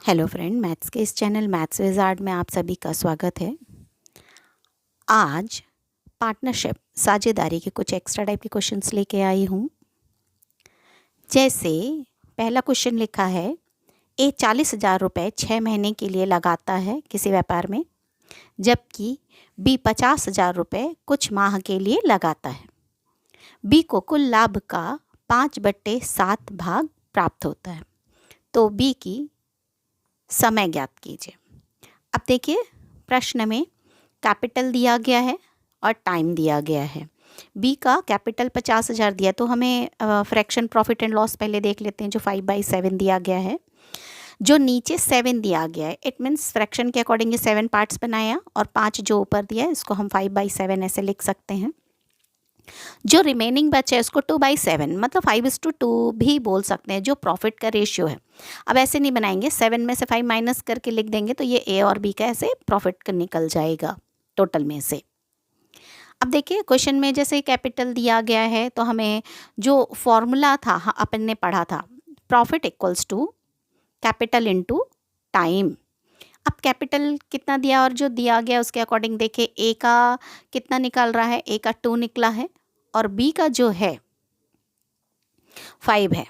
Hello friend, maths के इस channel maths wizard में आप सभी का स्वागत है। आज पार्टनरशिप साझेदारी के कुछ एक्स्ट्रा टाइप के क्वेश्चंस लेके आई हूँ। जैसे पहला क्वेश्चन लिखा है, ए 40,000 रुपये 6 महीने के लिए लगाता है किसी व्यापार में, जबकि बी 50,000 रुपये कुछ माह के लिए लगाता है। बी को कुल लाभ का 5/7 भाग प्राप्त होता है, तो बी की समय ज्ञात कीजिए। अब देखिए, प्रश्न में कैपिटल दिया गया है और टाइम दिया गया है। बी का कैपिटल 50,000 दिया, तो हमें फ्रैक्शन प्रॉफिट एंड लॉस पहले देख लेते हैं। जो 5/7 दिया गया है, जो नीचे 7 दिया गया है, इट मीन्स फ्रैक्शन के अकॉर्डिंग ये 7 पार्ट्स बनाया, और 5 जो ऊपर दिया है इसको हम 5/7 ऐसे लिख सकते हैं। जो रिमेनिंग बचा है उसको 2/7 मतलब 5:2 भी बोल सकते हैं, जो प्रॉफिट का रेशियो है। अब ऐसे नहीं बनाएंगे, 7 में से 5 माइनस करके लिख देंगे तो ये ए और बी का ऐसे प्रॉफिट का निकल जाएगा टोटल में से। अब देखिए, क्वेश्चन में जैसे कैपिटल दिया गया है तो हमें जो फॉर्मूला था अपन ने पढ़ा था, profit equals to capital into time. अब कैपिटल कितना दिया और जो दिया गया उसके अकॉर्डिंग देखिए, ए का कितना निकल रहा है, ए का 2 निकला है और बी का जो है 5 है।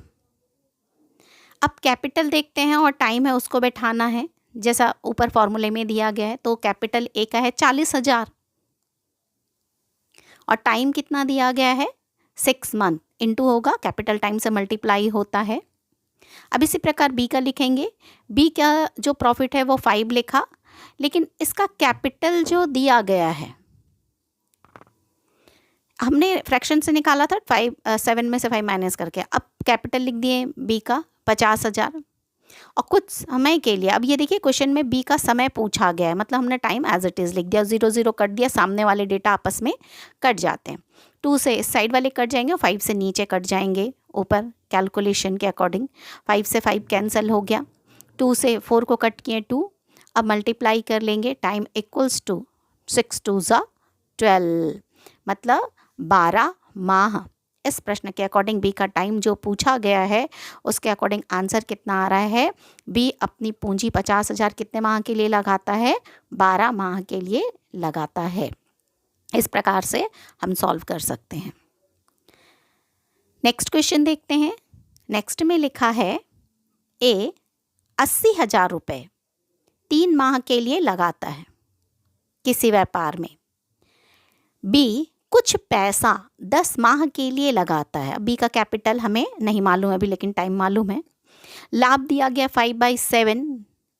अब कैपिटल देखते हैं और टाइम है उसको बैठाना है, जैसा ऊपर फॉर्मूले में दिया गया है। तो कैपिटल ए का है 40,000 और टाइम कितना दिया गया है, 6 मंथ, इनटू होगा कैपिटल टाइम से मल्टीप्लाई होता है। अब इसी प्रकार बी का लिखेंगे। बी का जो प्रॉफिट है वो 5 लिखा, लेकिन इसका कैपिटल जो दिया गया है हमने फ्रैक्शन से निकाला था 7 में से 5 माइनस करके। अब कैपिटल लिख दिए बी का 50,000 और कुछ समय के लिए। अब ये देखिए, क्वेश्चन में बी का समय पूछा गया है, मतलब हमने टाइम एज इट इज़ लिख दिया, 0 कट दिया, सामने वाले डेटा आपस में कट जाते हैं। 2 से इस साइड वाले कट जाएंगे और 5 से नीचे कट जाएंगे ऊपर कैलकुलेशन के अकॉर्डिंग। 5 से 5 कैंसिल हो गया, 2 से 4 को कट किए 2। अब मल्टीप्लाई कर लेंगे, टाइम इक्वल्स टू 6 2 12 मतलब 12 माह। इस प्रश्न के अकॉर्डिंग बी का टाइम जो पूछा गया है उसके अकॉर्डिंग आंसर कितना आ रहा है, बी अपनी पूंजी 50,000 कितने माह के लिए लगाता है, 12 माह के लिए लगाता है। इस प्रकार से हम सॉल्व कर सकते हैं। नेक्स्ट क्वेश्चन देखते हैं। नेक्स्ट में लिखा है, ए 80,000 रुपये 3 माह के लिए लगाता है किसी व्यापार में, बी कुछ पैसा 10 माह के लिए लगाता है। बी का कैपिटल हमें नहीं मालूम है अभी, लेकिन टाइम मालूम है। लाभ दिया गया 5/7,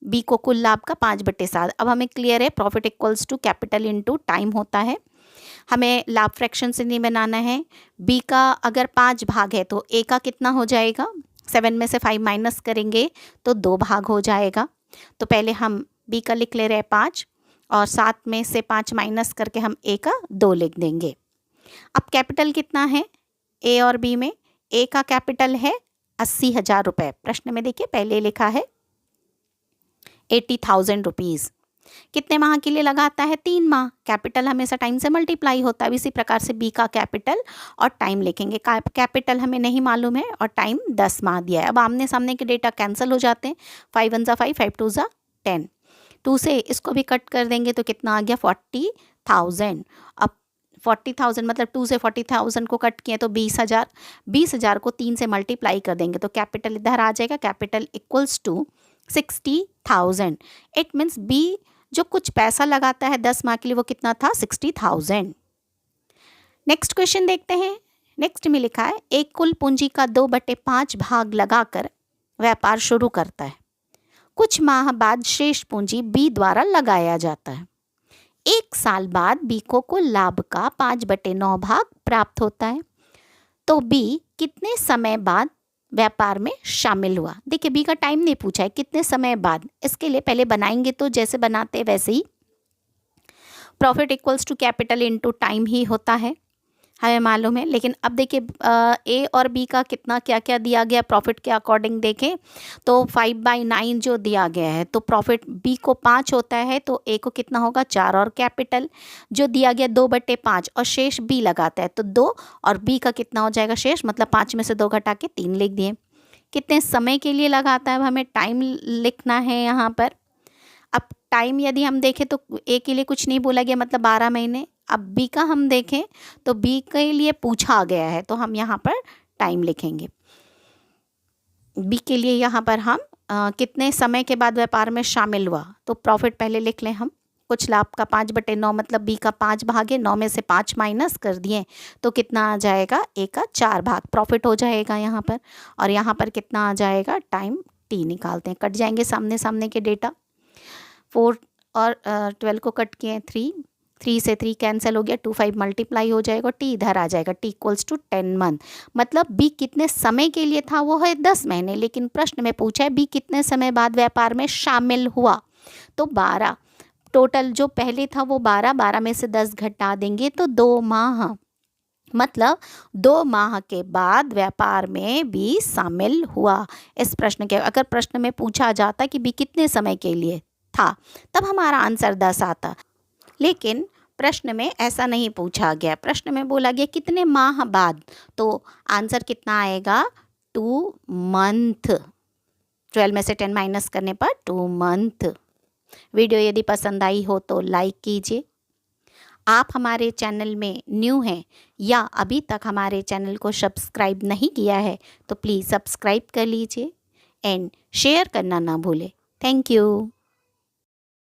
बी को कुल लाभ का 5/7। अब हमें क्लियर है, profit equals to capital into time होता है। हमें लाभ फ्रैक्शन से नहीं बनाना है। बी का अगर 5 भाग है तो ए का कितना हो जाएगा, 7 में से 5 माइनस करेंगे तो 2 भाग हो जाएगा। तो पहले हम बी का लिख ले रहे हैं 5 और 7 में से 5 माइनस करके हम ए का 2 लिख देंगे। अब कैपिटल कितना है ए और बी में, ए का कैपिटल है 80,000 रुपये। प्रश्न में देखिए पहले लिखा है 80,000 रुपीज़। कितने माह के लिए लगाता है, 3 माह। कैपिटल हमेशा टाइम से मल्टीप्लाई होता है। इसी प्रकार से बी का कैपिटल और टाइम लिखेंगे। कैपिटल हमें नहीं मालूम है और टाइम 10 माह दिया है। अब आमने सामने के डेटा कैंसिल हो जाते हैं, 5 1 5 5 2 10। 2 से इसको भी कट कर देंगे तो कितना आ गया, 40,000। अब 40,000 मतलब 2 से 40,000 को कट किए तो 20,000। 20,000 को 3 से मल्टीप्लाई कर देंगे तो कैपिटल इधर आ जाएगा, capital equals to 60,000। It means B जो कुछ पैसा लगाता है 10 माह के लिए वो कितना था, 60,000। नेक्स्ट क्वेश्चन देखते हैं। नेक्स्ट में लिखा है, एक कुल पूंजी का 2/5 भाग लगाकर व्यापार शुरू करता है। कुछ माह बाद शेष पूंजी बी द्वारा लगाया जाता है। 1 साल बाद बी को कुल लाभ का 5/9 भाग प्राप्त होता है। तो बी कितने समय बाद व्यापार में शामिल हुआ। देखिए, बी का टाइम नहीं पूछा है, कितने समय बाद। इसके लिए पहले बनाएंगे तो जैसे बनाते हैं वैसे ही, profit equals to capital into time ही होता है, हमें मालूम है। लेकिन अब देखिए, ए और बी का कितना क्या क्या दिया गया प्रॉफिट के अकॉर्डिंग देखें तो 5/9 जो दिया गया है, तो प्रॉफिट बी को 5 होता है तो ए को कितना होगा, 4, और कैपिटल जो दिया गया 2/5 और शेष बी लगाता है तो 2, और बी का कितना हो जाएगा शेष, मतलब 5 में से 2 घटा के 3 लिख दिए। कितने समय के लिए लगाता है, अब हमें टाइम लिखना है यहाँ पर। अब टाइम यदि हम देखें तो ए के लिए कुछ नहीं बोला गया, मतलब 12 महीने। अब बी का हम देखें तो बी के लिए पूछा गया है, तो हम यहाँ पर टाइम लिखेंगे। बी के लिए यहाँ पर हम कितने समय के बाद व्यापार में शामिल हुआ, तो प्रॉफिट पहले लिख लें हम। कुछ लाभ का 5/9, मतलब बी का 5 भाग है, 9 में से 5 माइनस कर दिए तो कितना आ जाएगा, ए का 4 भाग प्रॉफिट हो जाएगा यहाँ पर। और यहाँ पर कितना आ जाएगा, टाइम टी निकालते हैं, कट जाएंगे सामने सामने के डेटा। 4 और 12 को कट किए 3 से 3 कैंसिल हो गया, 2 5 मल्टीप्लाई हो जाएगा, टी इधर आ जाएगा, टी इक्वल्स टू 10 मंथ। मतलब बी कितने समय के लिए था, वो है 10 महीने, लेकिन प्रश्न में पूछा है बी कितने समय बाद व्यापार में शामिल हुआ, तो 12। टोटल जो पहले था वो 12 में से 10 घटा देंगे तो 2 माह, मतलब 2 माह के बाद व्यापार में बी शामिल हुआ। इस प्रश्न के अगर प्रश्न में पूछा जाता कि बी कितने समय के लिए था, तब हमारा आंसर 10 आता, लेकिन प्रश्न में ऐसा नहीं पूछा गया। प्रश्न में बोला गया कितने माह बाद, तो आंसर कितना आएगा, 2 मंथ। 12 में से 10 माइनस करने पर 2 मंथ। वीडियो यदि पसंद आई हो तो लाइक कीजिए। आप हमारे चैनल में न्यू हैं या अभी तक हमारे चैनल को सब्सक्राइब नहीं किया है तो प्लीज़ सब्सक्राइब कर लीजिए एंड शेयर करना ना भूलें। Thank you.